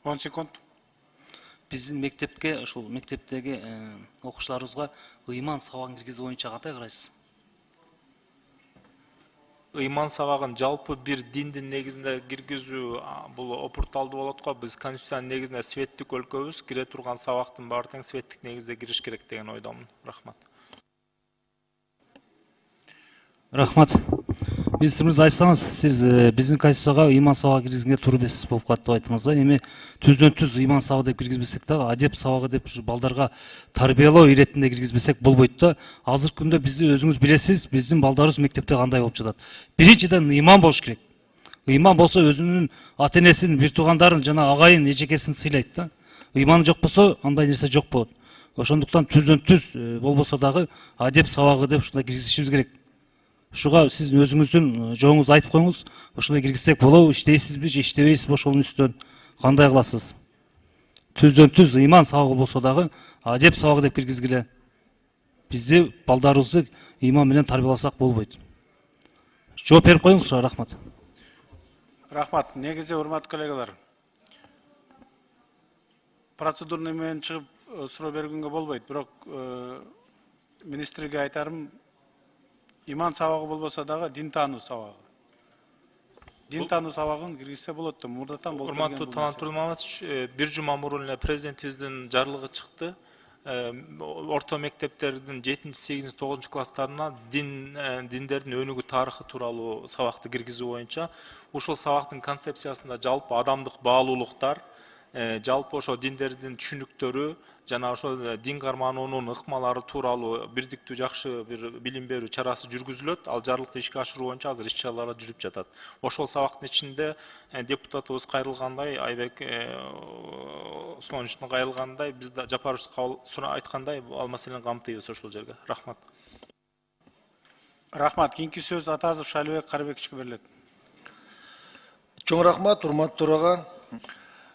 10 секунд. Биздин мектепке, ошол мектептеги окуучуларыбызга ыйман сабагын киргизүү боюнча кандай карайсыз? Ыйман сабагын жалпы бир диндин негизинде киргизүү бул опурталдуу болот го. Биз конституциянын негизинде светтик өлкөбүз, кире турган сабактын баары тең светтик негизде кириш керек деген ойдомун. Рахмат. Рахмат. Министрimiz айтсаңыз, сиз биздин конституцияга ыйман сабагы киргизгенге туура эмес болуп калат деп айттыңыз да. Эми түздөн-түз ыйман сабагы деп киргизбесек дагы, адеп сабагы деп балдарга тарбиялоо иретинде киргизбесек болбойт да. Азыркы күндө бизди өзүңүз билесиз, биздин балдарыбыз мектепте кандай болуп жатат. Биринчиден ыйман болуш керек. Ыйман болсо өзүнүн ата-энесин, бир туугандарын жана агайын, эжекесин сыйлайт да. Ыйман жок болсо, андай нерсе жок болот. Ошондуктан түздөн-түз болбосо дагы адеп сабагы деп ушундай киргизишибиз керек. Ушуга сиз өзүңүздүн жоңуңузду айтып коюңуз. Ушундай киргизсек болобу, иштейсизби же иштебейсизби ошонун үстүнөн кандай кыласыз? Түздөн-түз ыйман сабагы болсо дагы адеп сабагы деп киргизгиле. Бизди балдарыбызды ыйман менен тарбияласак болбойт. Жооп берип коюңузчу, рахмат. Рахмат. Негизи урматтуу коллегалар. Процедурный менен чыгып суроо бергенге болбойт, бирок министрге айтарым, иман сабагы болбосо дагы дин таануу сабагы. Дин таануу сабагын киргизсе болот да, мурдатан болуп келген. Урматтуу Талант Турмаматович, бир жума мурун эле президентибиздин жарлыгы чыкты. Орто мектептердин 7-8 9 класстарына диндердин өнүгүү тарыхы тууралуу сабакты киргизүү боюнча ушул сабактын концепциясында жалпы адамдык баалуулуктар, жалпы ошо диндердин түшүнүктөрү жана ошо дин кармануунун ыкмалары тууралуу бирдиктүү жакшы бир билим берүү чарасы жүргүзүлөт. Ал жарлыкты ишке ашыруу боюнча азыр иш-чаралар жүрүп жатат. Ошол сабактын ичинде депутатыбыз кайрылгандай, Айбек Усмановичтин кайрылгандай, биз да Жапарович айткандай ал маселени камтыйбыз ошол жерге. Рахмат. Рахмат. Кийинки сөз Атазов Шалыбек Карыбековичке берилет. Чоң рахмат, урматтуу төрага.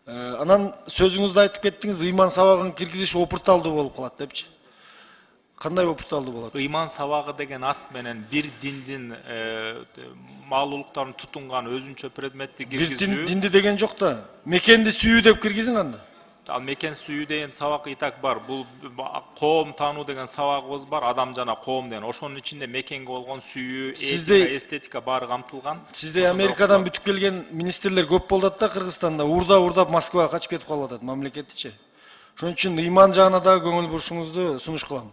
Анан сөзүңүздө айтып кеттиңиз, ыйман сабагын киргизиш опурталдуу болуп калат депчи. Кандай опурталдуу болот? Ыйман сабагы деген ат менен бир диндин маалуулуктарын тутунган өзүнчө предметти киргизүү. Бир динди деген жок да. Мекенди сүйүү деп киргизиң анда. Ал мекен сүйүү деген сабак и так бар. Бул коом таануу деген сабагыбыз бар, адам жана коом деген. Ошонун ичинде мекенге болгон сүйүү, этика, эстетика баары камтылган. Сизде Америкадан бүтүп келген министрлер көп болот да Кыргызстанда, урдап Москвага качып кетип калып атат мамлекетичи. Ошон үчүн ыйман жагына да көңүл бурушуңузду сунуш кылам.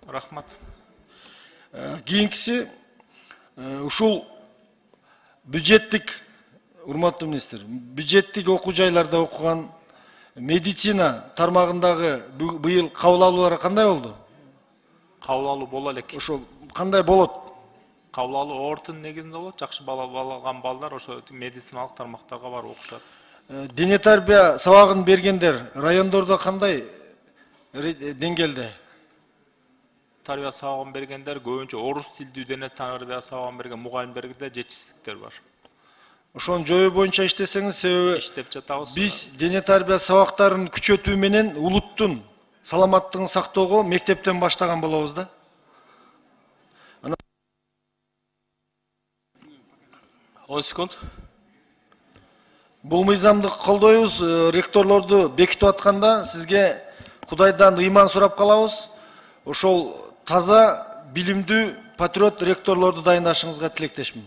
Рахмат. Кийинкиси ушул бюджеттик, урматтуу министр, бюджеттик окуу жайларда окуган медицина тармагындагы быйыл кабыл алуулар кандай болду? Кабыл алуу боло элек. Ошо кандай болот? Кабыл алуу ортун негизинде болот. Жакшы бала алган балдар ошо медициналык тармактарга барып окушат. Дене тарбия сабагын бергендер райондордо кандай деңгээлде? Тарбия сабагын бергендер көбүнчө орус тилдүү дене тарбия сабагын берген мугалимдерде жетишсиздиктер бар. Ошон жоюу боюнча иштесеңиз, себеби иштеп жатабыз. Биз дене тарбия сабактарын күчөтүү менен улуттун саламаттыгын сактоого мектептен баштаган болобуз да. Он секунд. Бул мыйзамды колдойбуз, ректорлорду бекитип атканда сизге Кудайдан ыйман сурап калабыз. Ошол таза, билимдүү, патриот ректорлорду дайындашыңызга тилектешмин.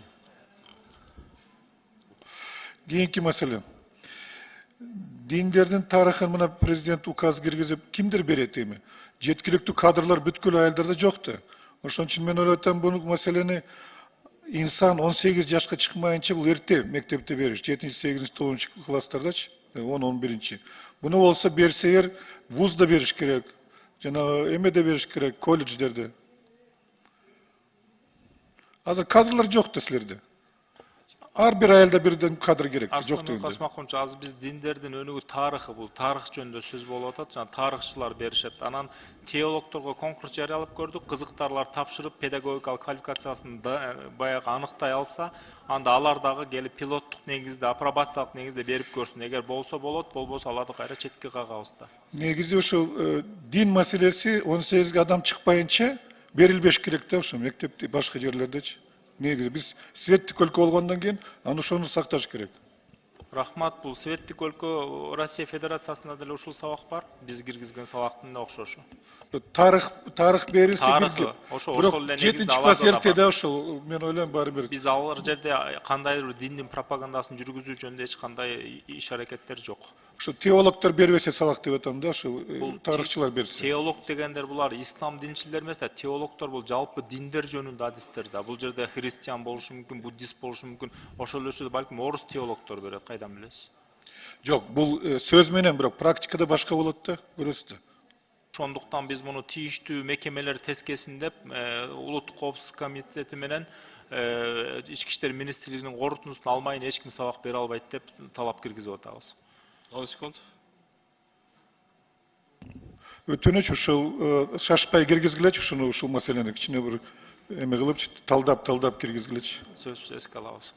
Кийинки маселе. Диндердин тарыхын мына президент указ киргизип кимдир берет эми? Жеткиликтүү кадрлар бүткүл айылдарда жок да. Ошон үчүн мен ойлойм, бул маселени инсан 18 жашка чыкмайынча бул эрте мектепте бериш, 7-8 9 класстардачы, 10-11. Буну болсо берсеңер вузда бериш керек. Жана эмеде бериш керек, колледждерде. Азыр кадрлар жок да силерде. Ар бир айылда бирден кадр керек. Жок дегенде. Касмакович, азыр биз диндердин өнүгүү тарыхы, бул тарых жөнүндө сөз болуп атат, жана тарыхчылар беришет. Анан теологторго конкурс жарыялап көрдүк, кызыктарлар тапшырып, педагогикалык квалификациясын баягы аныктай алса, анда алар дагы келип пилоттук негизде, апробациялык негизде берип көрсүн. Эгер болсо болот, болбосо аларды кайра четке кагабыз да. Негизи ошол дин маселеси 18 адам чыкпайынча берилбеш керек да, ошо мектепте, башка жерлердечи. Негизи биз светтик өлкө болгондон кийин аны ошону сакташ керек. Рахмат, бул Светтик өлкө Россия Федерациясында деле ушул сабак бар. Биз киргизген сабактын да окшошу. Тарых берилсе Тарыхы, бир ошо бирок эле 7 негизде класс аларда да эрте бар. да ошол мен ойлойм баары бир. Биз ал жерде кандайдыр диндин пропагандасын жүргүзүү жөнүндө эч кандай иш аракеттер жок. Ошо теологдор бербесе сабак деп атам да, ошо тарыхчылар берсе. Теолог дегендер булар ислам динчилер эмес да, теологдор бул жалпы диндер жөнүндө адистер да. Бул жерде христиан болушу мүмкүн, буддист болушу мүмкүн. Ошол эле балким орус теологдор берет, кайдан билесиз? Жок, бул сөз менен бирок практикада башка болот да, көрөсүз да. Ошондуктан биз муну тийиштүү мекемелер тескесин деп Улуттук коопсуздук комитети менен Ички иштер министрлигинин корутундусун алмайын эч ким сабак бере албайт деп талап киргизип атабыз. 10 секунд. Өтүнүч ушул шашпай киргизгилечи ушул маселени кичине бир эме кылып талдап киргизгилечи. Сөзсүз эске алабыз.